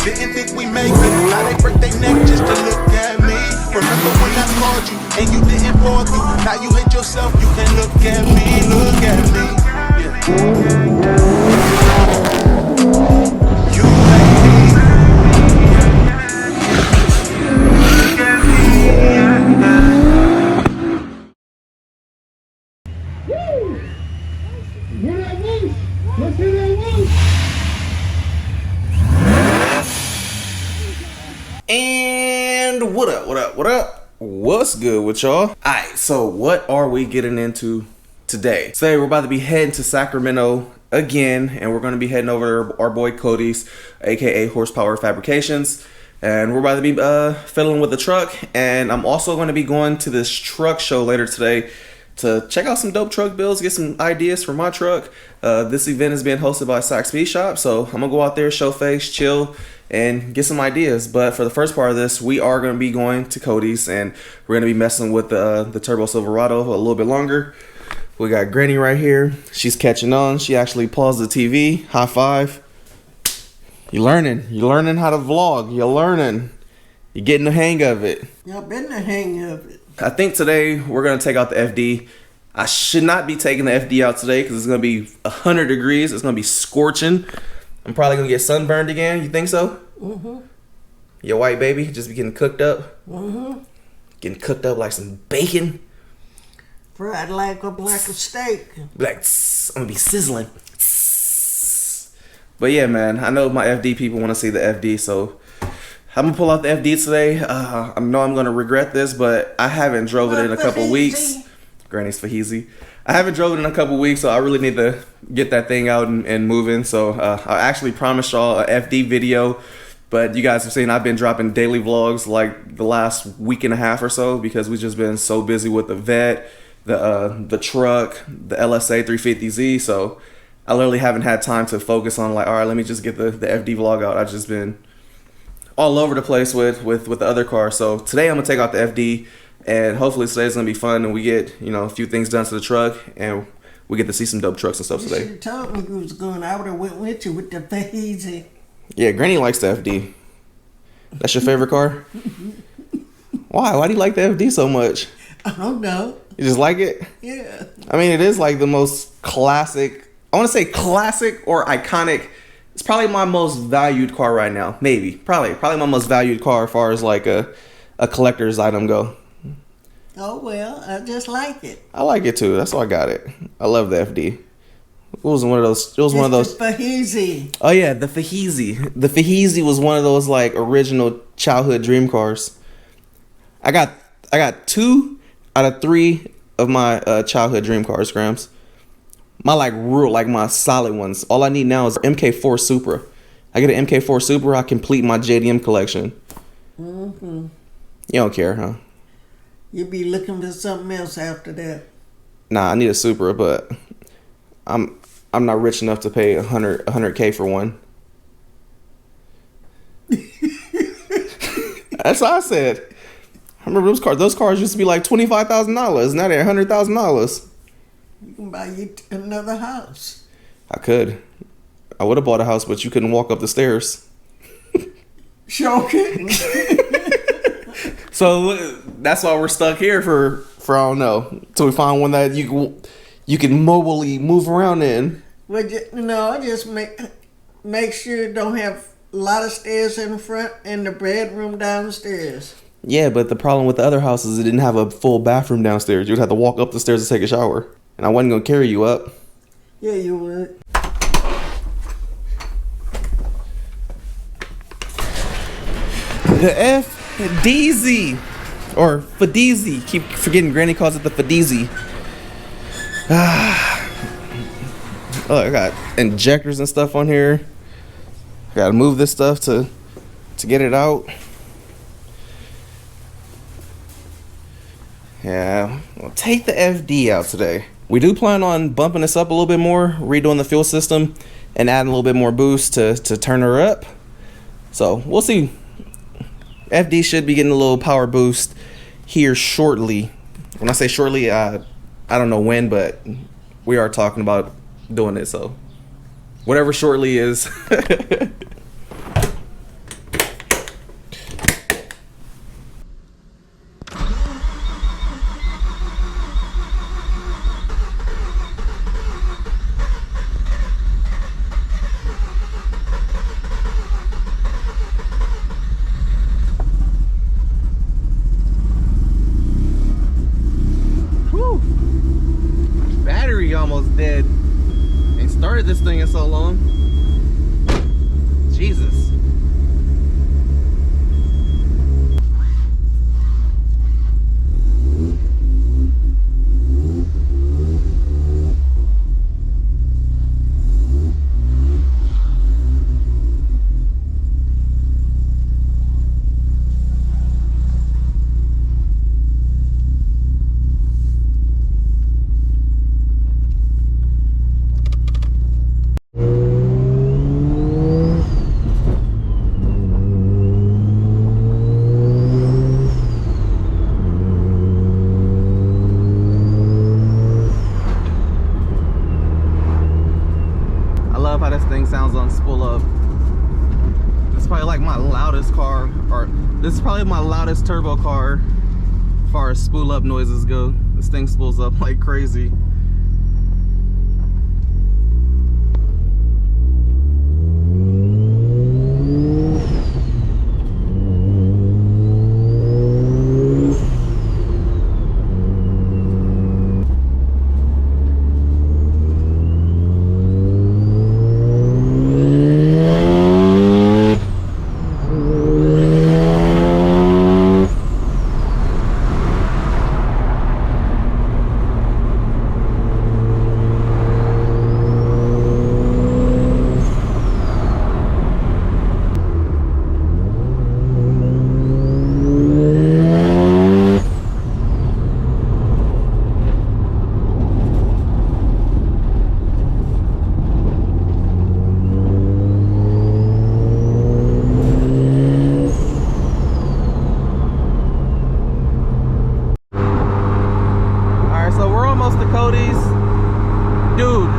Didn't think we make it. Now they break their neck just to look at me. Remember when I called you and you didn't fall through? Now you hate yourself, you can look at me, look at me. You like me. Look at me. Hear that whoosh? Let's hear that whoosh. And what up? What's good with y'all? Alright, so what are we getting into today? Today we're about to be heading to Sacramento again, and we're going to be heading over to our boy Cody's, aka Horsepower Fabrications, and we're about to be fiddling with the truck. And I'm also going to be going to this truck show later today to check out some dope truck builds, get some ideas for my truck. This event is being hosted by Sac Speed Shop, so I'm gonna go out there, show face, chill, and get some ideas. But for the first part of this, we are gonna be going to Cody's, and we're gonna be messing with the Turbo Silverado a little bit longer. We got Granny right here. She's catching on. She actually paused the TV. High five. You're learning how to vlog. You're getting the hang of it. Y'all been the hang of it. I think today we're going to take out the FD. I should not be taking the FD out today because it's going to be 100 degrees. It's going to be scorching. I'm probably going to get sunburned again. You think so? Mm-hmm. Your white baby just be getting cooked up? Mm-hmm. Getting cooked up like some bacon? Fried like a steak. Like, tss, I'm going to be sizzling. Tss. But yeah, man, I know my FD people want to see the FD, so I'm gonna pull out the FD today. I know I'm gonna regret this, but I haven't drove it in a couple weeks. Granny's Fahisi. I haven't drove it in a couple weeks, so I really need to get that thing out and moving. So I actually promised y'all a FD video, but you guys have seen I've been dropping daily vlogs like the last week and a half or so because we've just been so busy with the vet, the truck, the LSA 350Z. So I literally haven't had time to focus on like, all right, let me just get the FD vlog out. I've just been all over the place with the other car. So today I'm gonna take out the FD, and hopefully today's gonna be fun, and we get a few things done to the truck, and we get to see some dope trucks and stuff today. You should have told me you was going. I would have went with you with the Fahisi. Yeah, Granny likes the FD. That's your favorite car? Why? Why do you like the FD so much? I don't know. You just like it? Yeah. I mean, it is like the most classic. I want to say classic or iconic. It's probably my most valued car right now. Maybe. Probably my most valued car as far as like a collector's item go. Oh, well, I just like it. I like it too. That's why I got it. I love the FD. It was one of those. The Fahisi. Oh yeah, the Fahisi. The Fahisi was one of those like original childhood dream cars. I got 2 out of 3 of my childhood dream cars, Grams. My my solid ones. All I need now is MK4 Supra. I get an MK4 Supra, I complete my JDM collection. Mm-hmm. You don't care, huh? You be looking for something else after that. Nah, I need a Supra, but I'm not rich enough to pay $100K for one. That's what I said. I remember those cars used to be like $25,000. Now they're $100,000. You can buy you another house. I could. I would have bought a house, but you couldn't walk up the stairs. Sure couldn't. So that's why we're stuck here for I don't know, till we find one that you can mobily move around in. But just make sure it don't have a lot of stairs in the front and the bedroom downstairs. Yeah, but the problem with the other house is it didn't have a full bathroom downstairs. You'd have to walk up the stairs to take a shower. And I wasn't going to carry you up. Yeah, you would. The FDZ. Or Fadizi. Keep forgetting Granny calls it the Fadizi. Oh, I got injectors and stuff on here. Got to move this stuff to get it out. Yeah, we'll take the FD out today. We do plan on bumping this up a little bit more, redoing the fuel system, and adding a little bit more boost to turn her up. So we'll see. FD should be getting a little power boost here shortly. When I say shortly, I don't know when, but we are talking about doing it. So whatever shortly is. dead. Ain't started this thing in so long. Jesus. How this thing sounds on spool up. This is probably like my loudest car, or this is probably my loudest turbo car as far as spool up noises go. This thing spools up like crazy. Dude,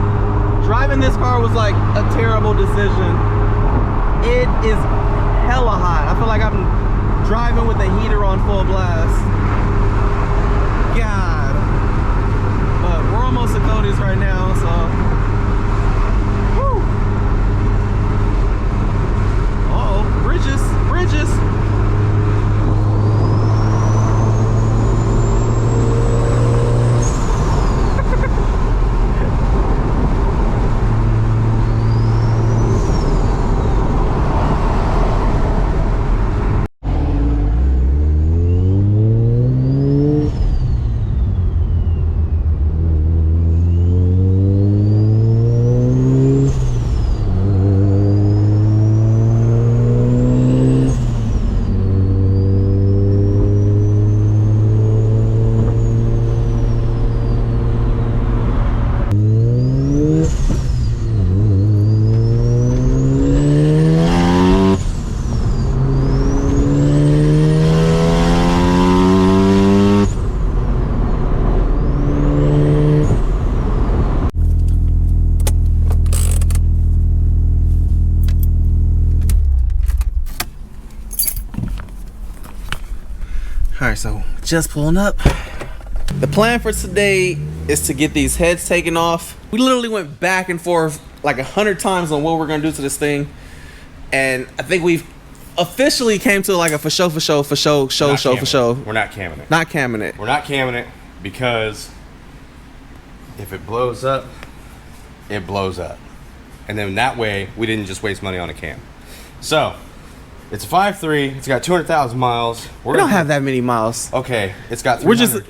driving this car was like a terrible decision. It is hella hot. I feel like I'm driving with the heater on full blast. God. But we're almost to Cody's right now, so. Woo. Uh-oh, bridges. Alright, so just pulling up. The plan for today is to get these heads taken off. We literally went back and forth like 100 times on what we're gonna do to this thing. And I think we've officially came to like a for show. We're not camming it. Not camming it. We're not camming it because if it blows up, it blows up. And then that way, we didn't just waste money on a cam. So, it's a 5.3. It's got 200,000 miles. We don't have that many miles. Okay, it's got 300.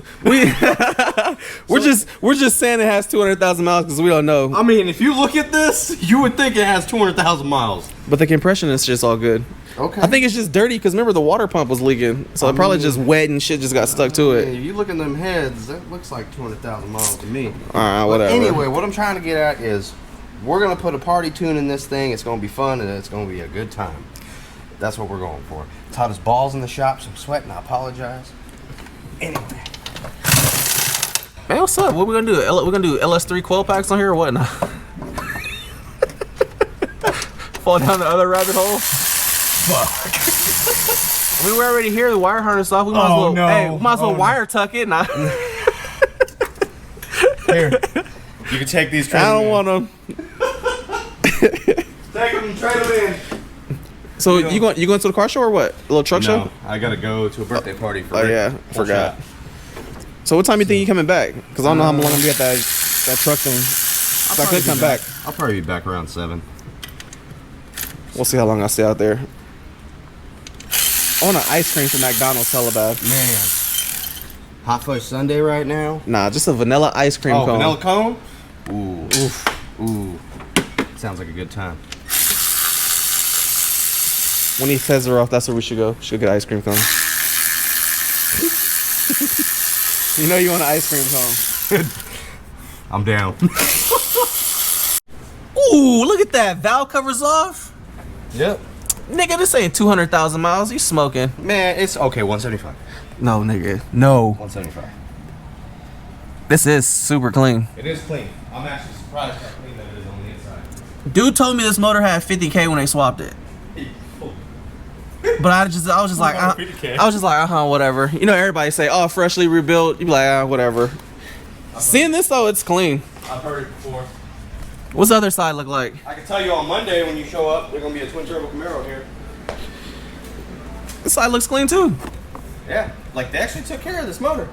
We're just saying it has 200,000 miles because we don't know. I mean, if you look at this, you would think it has 200,000 miles. But the compression is just all good. Okay. I think it's just dirty because remember the water pump was leaking, so it probably just wet and shit just got stuck to it. If you look at them heads, that looks like 200,000 miles to me. All right, whatever. But anyway, what I'm trying to get at is we're gonna put a party tune in this thing. It's gonna be fun and it's gonna be a good time. That's what we're going for. It's hot as balls in the shop, so I'm sweating. I apologize. Anyway. Man, what's up? What we gonna do? We're gonna do LS3 coil packs on here or what? Now? Fall down the other rabbit hole? Fuck. I mean, we're already here. The wire harness off. We might as well. No. Hey, we might as well wire tuck it. Nah. Here. You can take these. I don't want them. Take them and trade them in. So you going to the car show or what? A little truck show? No, I gotta go to a birthday party for Oh Rick. yeah, forgot. So what time you think you coming back? Because I don't know how long I'm gonna be at that truck thing. So I could come back. I'll probably be back around 7. We'll see how long I stay out there. I want an ice cream from McDonald's hella bad. Man. Hot fudge sundae right now. Nah, just a vanilla ice cream cone. Vanilla cone? Ooh. Oof. Ooh. Sounds like a good time. When he feds her off, that's where we should go. Should get an ice cream cone. You know you want an ice cream cone. I'm down. Ooh, look at that. Valve covers off. Yep. Nigga, this ain't 200,000 miles. You smoking. Man, it's okay, 175. No, nigga. No. 175. This is super clean. It is clean. I'm actually surprised how clean that it is on the inside. Dude told me this motor had 50K when they swapped it. But I was just like, whatever. You know, everybody say, oh, freshly rebuilt. You be like, whatever. Seeing this though, it's clean. I've heard it before. What's the other side look like? I can tell you on Monday when you show up, there's gonna be a twin turbo Camaro here. This side looks clean too. Yeah, like they actually took care of this motor.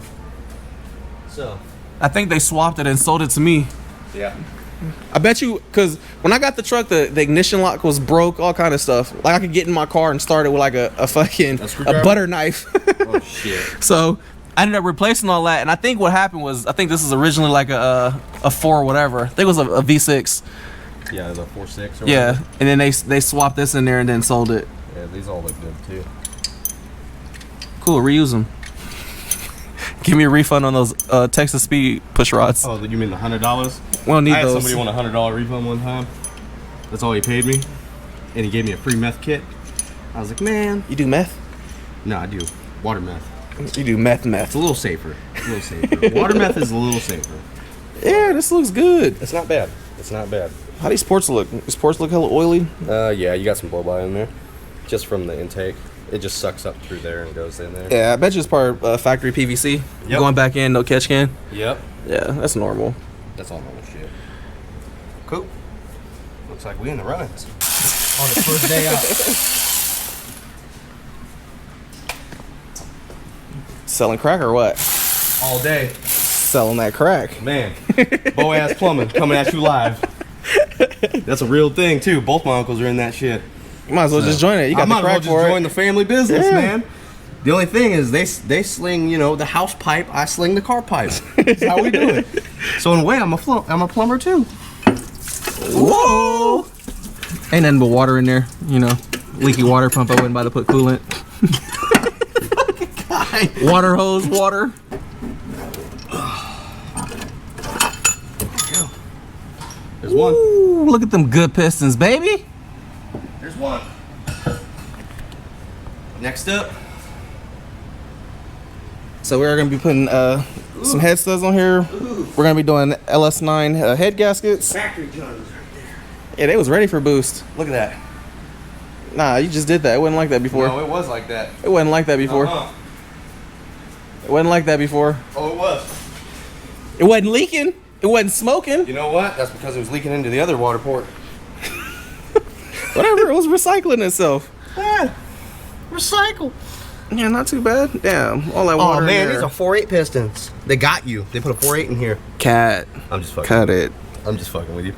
So. I think they swapped it and sold it to me. Yeah. I bet you, because when I got the truck, the ignition lock was broke, all kind of stuff. Like I could get in my car and start it with like a fucking a butter knife. Oh shit. So I ended up replacing all that, and I think what happened was, I think this is originally like a 4 or whatever. I think it was a V6. Yeah, the 4.6 or Yeah, whatever. and then they swapped this in there and then sold it. Yeah, these all look good too. Cool, reuse them. Give me a refund on those Texas Speed push rods. Oh, you mean the $100? We don't need I had those. somebody want a $100 refund one time. That's all he paid me, and he gave me a free meth kit. I was like, man. You do meth? No, I do water meth. You do meth. It's a little safer. Water meth is a little safer. Yeah, this looks good. It's not bad. It's not bad. How do these ports look? These ports look hella oily? Yeah, you got some blow by in there, just from the intake. It just sucks up through there and goes in there. Yeah, I bet you it's part of factory PVC. Yep. Going back in, no catch can. Yep. Yeah, that's normal. That's all normal shit. Cool. Looks like we in the runs on the first day out. Selling crack or what? All day. Selling that crack. Man, Boaz Plumbing coming at you live. That's a real thing too. Both my uncles are in that shit. You might as well just join it. You got the crack for it. Join the family business, Yeah. man. The only thing is they sling, the house pipe. I sling the car pipe. That's how we do it. So in a way, I'm a plumber too. Whoa! Ain't nothing but water in there. Leaky water pump. I wouldn't buy to put coolant. Water hose, water. There's one. Ooh, look at them good pistons, baby. There's one. Next up. So we're gonna be putting some head studs on here. We're gonna be doing LS9 head gaskets. Factory guns right there. Yeah, they was ready for boost. Look at that. Nah, you just did that. It wasn't like that before. No, it was like that. It wasn't like that before. It wasn't like that before. Oh, it was. It wasn't leaking. It wasn't smoking. You know what? That's because it was leaking into the other water port. Whatever. It was recycling itself. Yeah. Recycle. Yeah, not too bad. Damn, all that water. Oh man, in these there. are 4.8 pistons. They got you. They put a 4.8 in here. Cat. I'm just fucking. Cut it, I'm just fucking with you.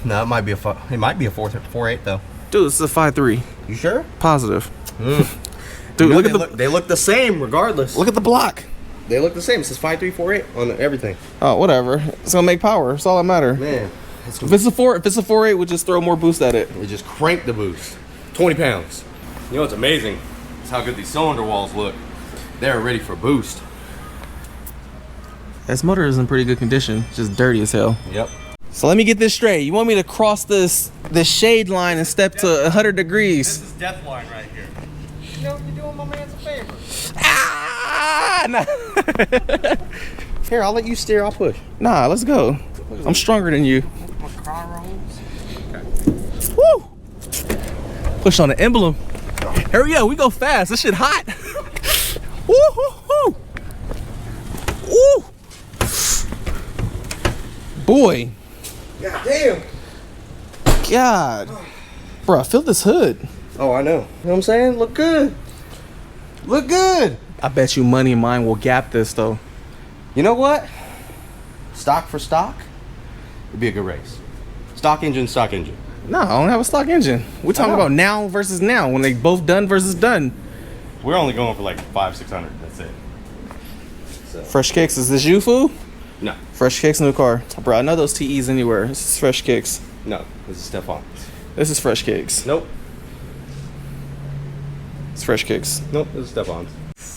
No, it might be a 4.8 though. dude. It's a 5.3. You sure? Positive. Mm. Dude, You know, look at the they look the same regardless. look at the block. They look the same. It says 5.3, 4.8 on everything. Oh, whatever. It's gonna make power. That's all that matter. Man, If it's a 4.8, we'll just throw more boost at it. we just crank the boost. 20 pounds. You know what's amazing? It's how good these cylinder walls look. They're ready for boost. This motor is in pretty good condition. Just dirty as hell. Yep. So let me get this straight. You want me to cross this shade line and step to 100 degrees? is death line right here. You know, you're doing my man's a favor. Ah! Nah. Here, I'll let you steer. I'll push. Nah, let's go. I'm stronger than you. My car rolls. Woo! Push on the emblem. Hurry up, we go fast. This shit hot. Woo, woo, woo. Woo! Boy. God damn. God. Bro, feel this hood. Oh, I know. You know what I'm saying? Look good. Look good. I bet you money mine will gap this though. You know what? Stock for stock. it'd be a good race. Stock engine, stock engine. No, I don't have a stock engine. We're talking about now versus now, when they both done versus done. We're only going for like 500-600. That's it. So. Fresh Kicks, is this you, fool? No, Fresh Kicks, new car. Bro, I know those TEs anywhere. This is Fresh Kicks. no, this is Stefan. This is Fresh Kicks. Nope, It's Fresh Kicks. nope, this is Stefan's.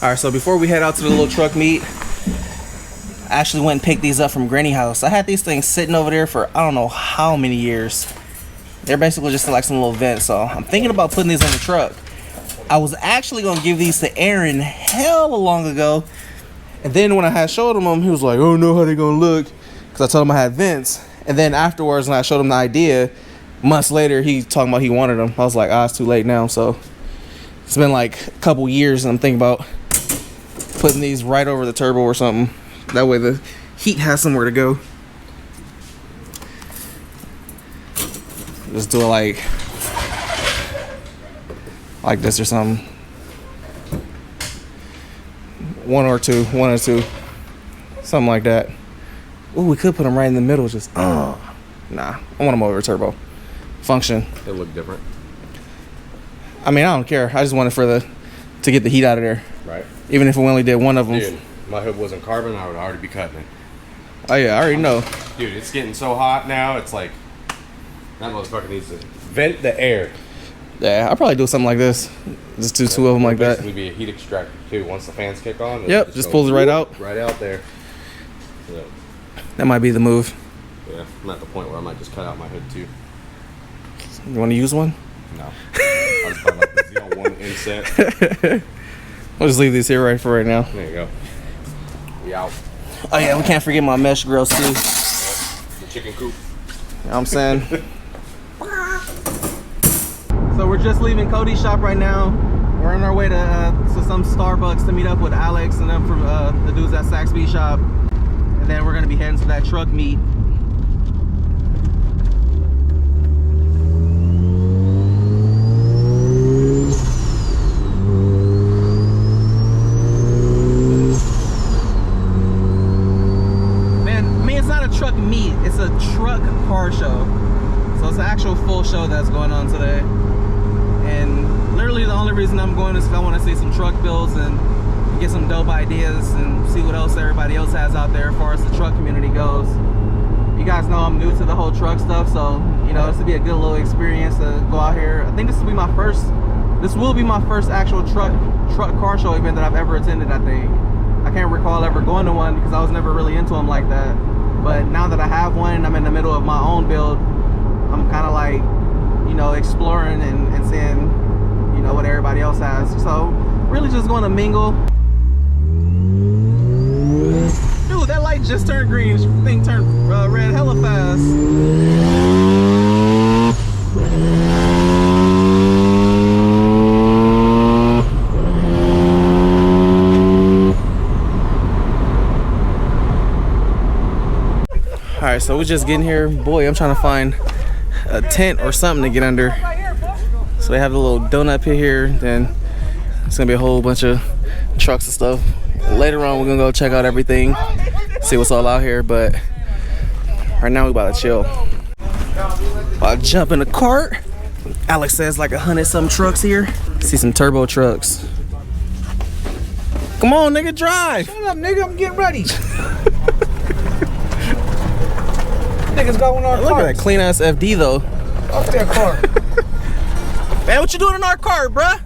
All right, so before we head out to the little truck meet, I actually went and picked these up from Granny House. I had these things sitting over there for I don't know how many years. They're basically just like some little vents, so I'm thinking about putting these on the truck. I was actually gonna give these to Aaron hella long ago, and then when I had showed him, he was like, "I don't know how they gonna look," because I told him I had vents. And then afterwards, when I showed him the idea, months later, he talking about he wanted them. I was like, "Ah, it's too late now." So it's been like a couple years, and I'm thinking about putting these right over the turbo or something. That way the heat has somewhere to go. Just do it like this or something. One or two. Something like that. Ooh, we could put them right in the middle. Just, nah. I want them over turbo. Function. They look different. I mean, I don't care. I just want it to get the heat out of there. Right. Even if we only did one of them. Dude, my hood wasn't carbon, I would already be cutting it. Oh yeah, I already know. Dude, it's getting so hot now, it's like, that motherfucker needs to vent the air. Yeah, I'll probably do something like this. Just do two of them like that. Basically be a heat extractor too. Once the fans kick on, Yep, just pulls it right out. Right out there. Yeah. That might be the move. Yeah, I'm at the point where I might just cut out my hood too. You want to use one? No. I'll just put like the Z1 inset. We'll just leave these here right for right now. There you go. We out. Oh yeah, we can't forget my mesh grills too. The chicken coop. You know what I'm saying? So we're just leaving Cody's shop right now. We're on our way to some Starbucks to meet up with Alex and them from the dudes at Saxby shop. And then we're gonna be heading to that truck meet. Man, I mean, it's not a truck meet, it's a truck car show. So it's an actual full show that's going on today. And literally the only reason I'm going is because I want to see some truck builds and get some dope ideas and see what else everybody else has out there as far as the truck community goes. You guys know I'm new to the whole truck stuff, so you know this will be a good little experience to go out here. I think this will be my first actual truck car show event that I've ever attended. I think I can't recall ever going to one because I was never really into them like that. But now that I have one and I'm in the middle of my own build, I'm kind of like, you know, exploring and seeing, you know, what everybody else has. So really just going to mingle. Dude, that light just turned green. This thing turned red hella fast. All right, so we're just getting here. Boy, I'm trying to find a tent or something to get under. So they have a little donut pit here. Then it's gonna be a whole bunch of trucks and stuff. Later on, we're gonna go check out everything, see what's all out here. But right now, we about to chill. About to jump in the cart. Alex says like 100-something trucks here. See some turbo trucks. Come on, nigga, drive. Shut up, nigga. I'm getting ready. Niggas got one on our Look car. at that clean ass FD though. Off their car. Man, what you doing in our car, bruh?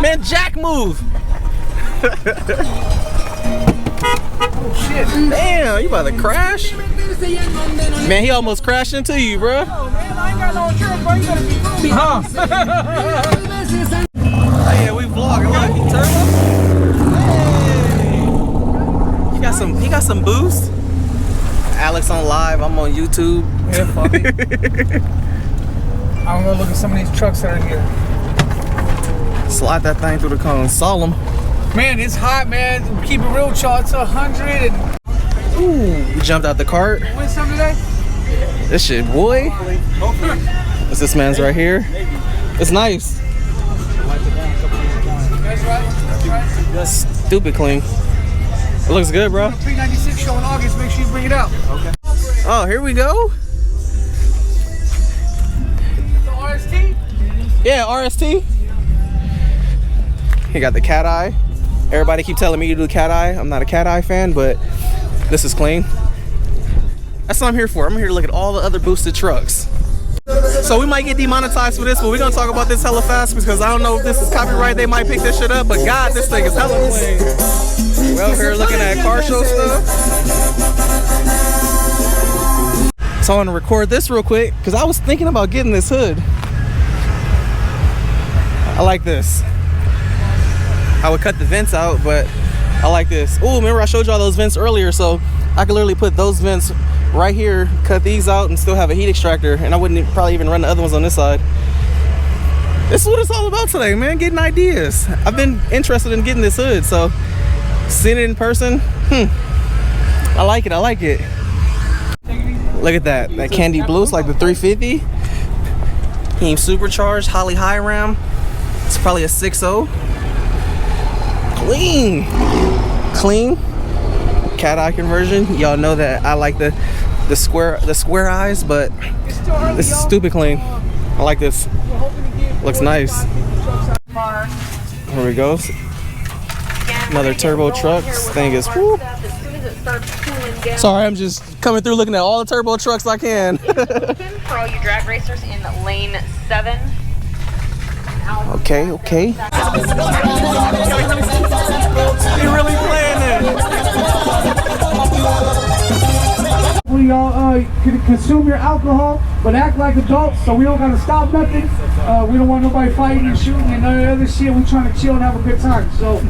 Man, Jack, move. Oh shit. Damn, you about to crash? Man, he almost crashed into you, bruh. Oh man, I ain't got no insurance, bro. You gotta be cool. Huh? Oh yeah, we vlogging. Look, Turbo. Hey. He got some boost. Alex on live, I'm on YouTube. Yeah, fuck it. I'm gonna look at some of these trucks that are here. Slide that thing through the cone. Solemn. Man, it's hot, man. Keep it real, y'all. It's 100 and... Ooh, we jumped out the cart. Win some today? This shit, boy. What's this man's right here? It's nice. That's right. Stupid clean. It looks good, bro. Pre-96 show in August. Make sure you bring it out. Okay. Oh, here we go. The RST? Yeah, RST. You got the cat eye. Everybody keep telling me you do the cat eye. I'm not a cat eye fan, but this is clean. That's what I'm here for. I'm here to look at all the other boosted trucks. So we might get demonetized for this, but we're gonna talk about this hella fast because I don't know if this is copyright. They might pick this shit up, but God, this thing is hella clean. We're out here looking at car show stuff. So I want to record this real quick because I was thinking about getting this hood. I like this. I would cut the vents out, but I like this. Oh, remember I showed y'all those vents earlier, so I could literally put those vents right here, cut these out, and still have a heat extractor, and I wouldn't probably even run the other ones on this side. This is what it's all about today, man, getting ideas. I've been interested in getting this hood, so seeing it in person, I like it, I like it. Look at that candy blue, it's like the 350. He supercharged, Holly high ram. It's probably a 6.0. Clean. Cat eye conversion. Y'all know that I like the square eyes, but this is stupid clean. I like this. Looks nice. Here we go. Another turbo truck. This thing is. Woo. Sorry, I'm just coming through looking at all the turbo trucks I can. For all you drag racers in lane 7. Okay. He really playing it. We all consume your alcohol, but act like adults, so we don't gotta stop nothing. We don't want nobody fighting and shooting and none of the other shit. We trying to chill and have a good time. So,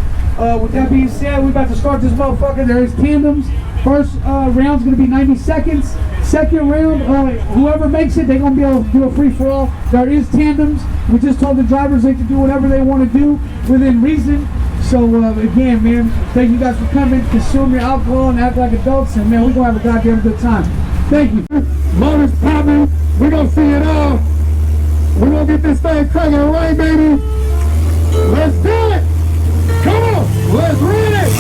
with that being said, we about to start this motherfucker. There is tandems. First round's gonna be 90 seconds. Second round, whoever makes it, they're gonna be able to do a free for all. There is tandems. We just told the drivers they can do whatever they want to do within reason. So again, man, thank you guys for coming. Consume your alcohol and act like adults, and man, we're gonna have a goddamn good time. Thank you. Motors popping. We're gonna see it all. We're gonna get this thing cracking right, baby. Let's do it. Come on, let's run it.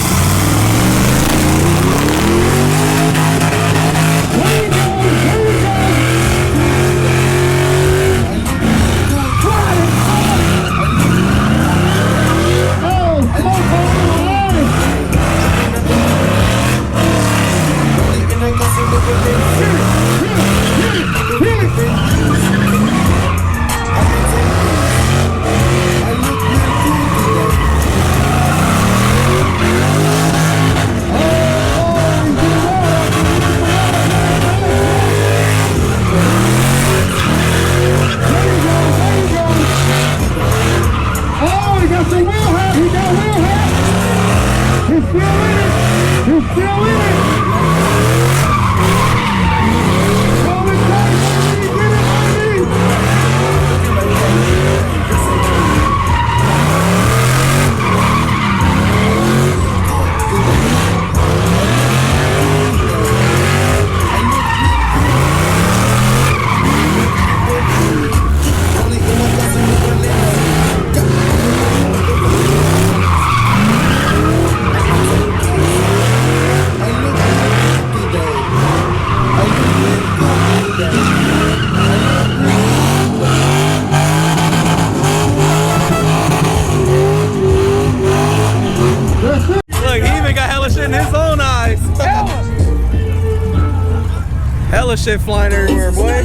Hella shit flying everywhere, boy.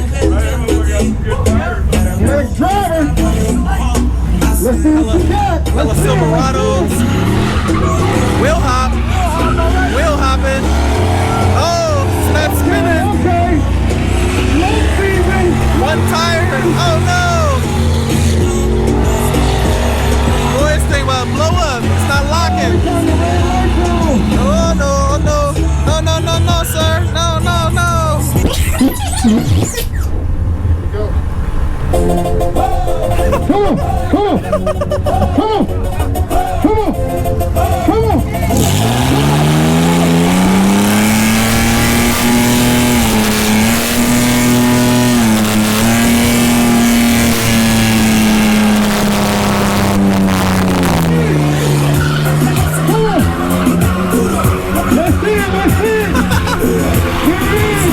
Next driver. Let's see what you got. Hella Silverados. Wheel hop. Wheel hopping. Oh, snap spinning. Okay. Low speed, One tire. Oh no. Boy, this thing about to blow up. It's not locking. Oh no, no. No, no, no, no, sir. No, no, no. Come on, come on, come on, come on, come on.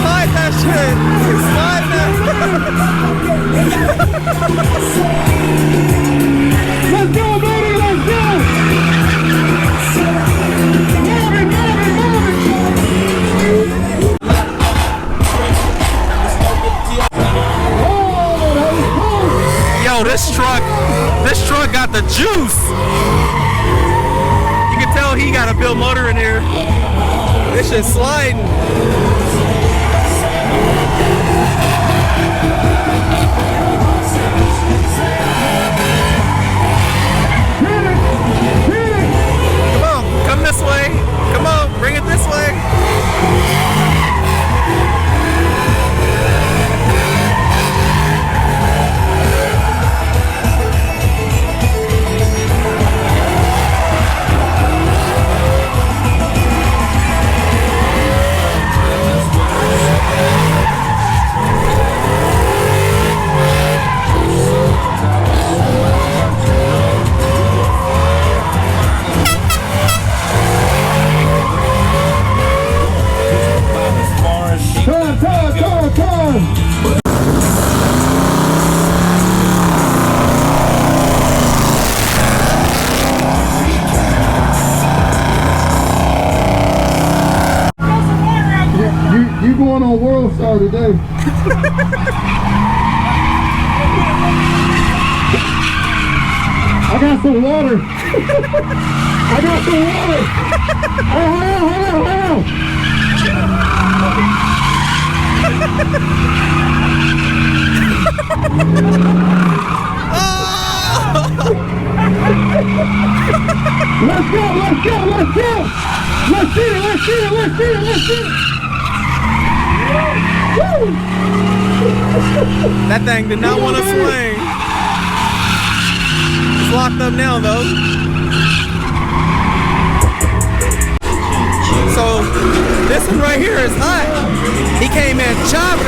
Slide that Let's go, baby, let's go! Move it, move it, move it! Yo, this truck got the juice. You can tell he got a built motor in here. This shit's sliding. Come on, come this way. Come on, bring it this way. You going on World Star today? I got some water. I got some water. Hold on. Let's go. Let's see it. Woo! That thing did not want to swing. It's locked up now though. So this one right here is hot. He came in chopping.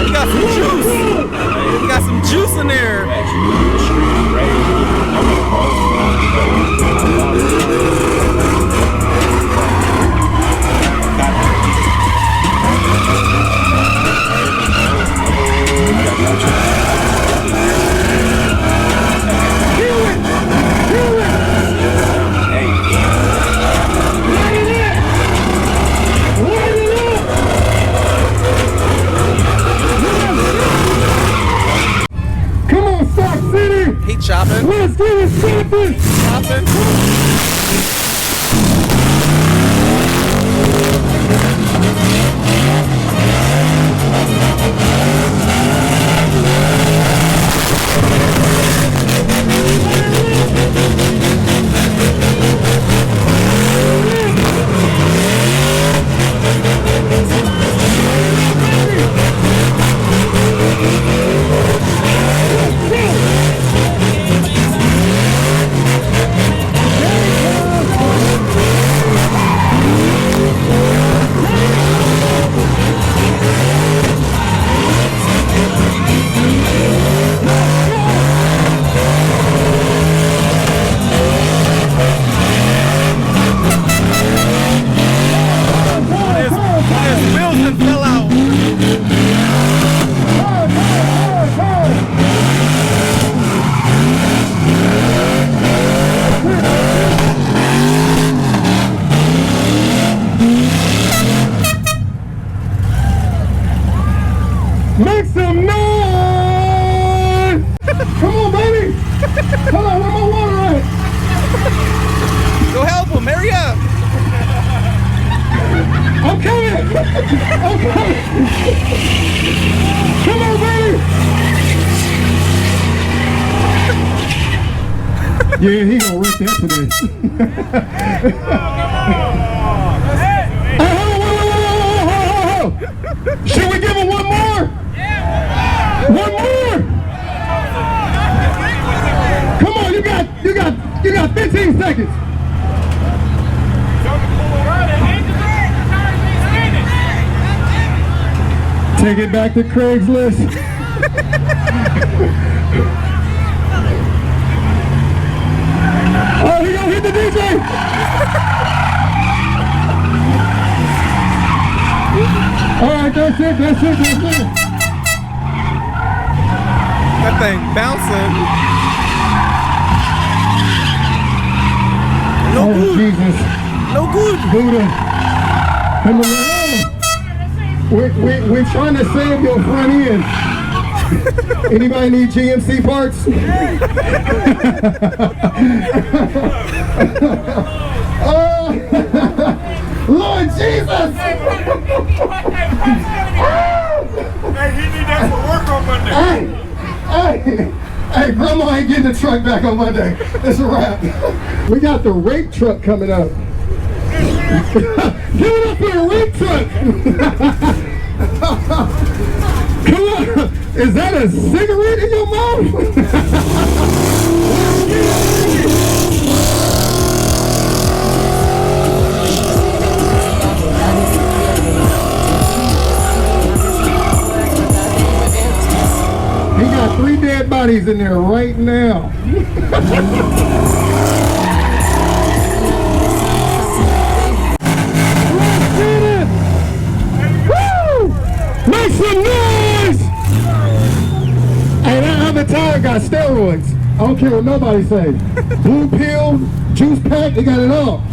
He got some juice. He got some juice in there. He chopping. Let's get it stopping. Chopping. Make some noise! Come on, baby! Hold on, where my water at? Go help him, hurry up! I'm coming! I'm coming! Come on, baby! Yeah, he gonna rip that today. Hey, hold on. Should we give him one more? One more! Come on, you got 15 seconds. Take it back to Craigslist. Oh, he gonna hit the DJ. All right, that's it. That thing bouncing. No Oh, good. Jesus. No good. Buddha. We're trying to save your front end. Anybody need GMC parts? Oh, Lord Jesus! Hey, he need that for work on Monday. Hey, Grandma ain't getting the truck back on Monday. It's a wrap. We got the rape truck coming up. Give it up for the rape truck! Come on! Is that a cigarette in your mouth? He got 3 dead bodies in there right now. Make some noise! Hey, that other tire got steroids. I don't care what nobody say. Blue pill, juice pack, they got it all.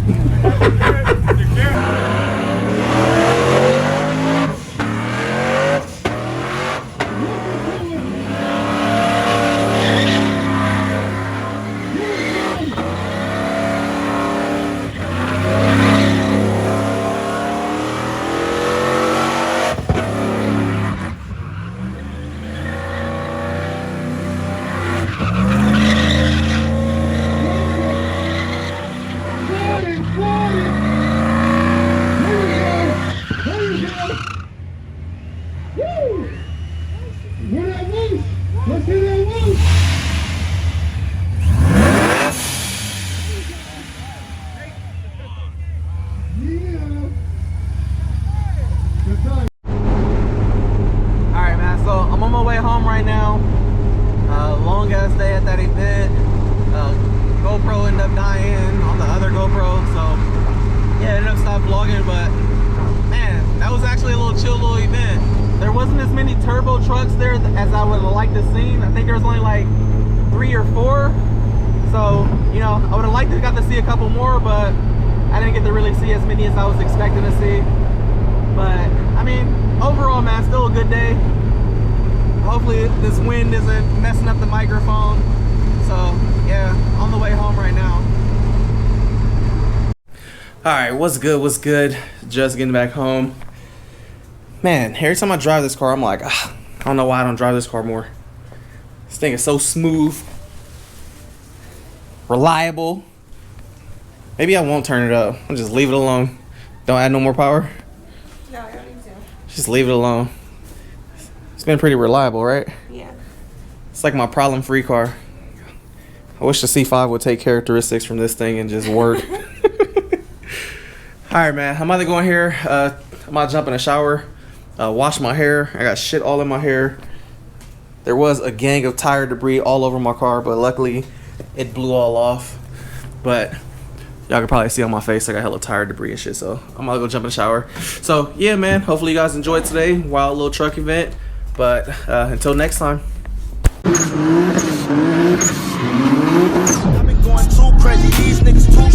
Alright, man, so I'm on my way home right now. Long ass day at that event. GoPro ended up dying on the other GoPro, so yeah, I ended up stopped vlogging, but man, that was actually a little chill little event. There wasn't as many turbo trucks there as I would have liked to see. I think there was only like 3 or 4. So, you know, I would have liked to got to see a couple more, but I didn't get to really see as many as I was expecting to see. But I mean, overall, man, still a good day. Hopefully this wind isn't messing up the microphone. So yeah, on the way home right now. All right, what's good? Just getting back home. Man, every time I drive this car, I'm like, I don't know why I don't drive this car more. This thing is so smooth, reliable. Maybe I won't turn it up. I'll just leave it alone. Don't add no more power. No, I don't need to. Just leave it alone. It's been pretty reliable, right? Yeah. It's like my problem-free car. I wish the C5 would take characteristics from this thing and just work. Alright, man. I'm either going here. I'm about to jump in the shower, wash my hair. I got shit all in my hair. There was a gang of tire debris all over my car, but luckily it blew all off. But y'all can probably see on my face I got hella tire debris and shit, so I'm gonna go jump in the shower. So yeah, man, hopefully you guys enjoyed today. Wild little truck event. But until next time. I've been going too crazy, these niggas too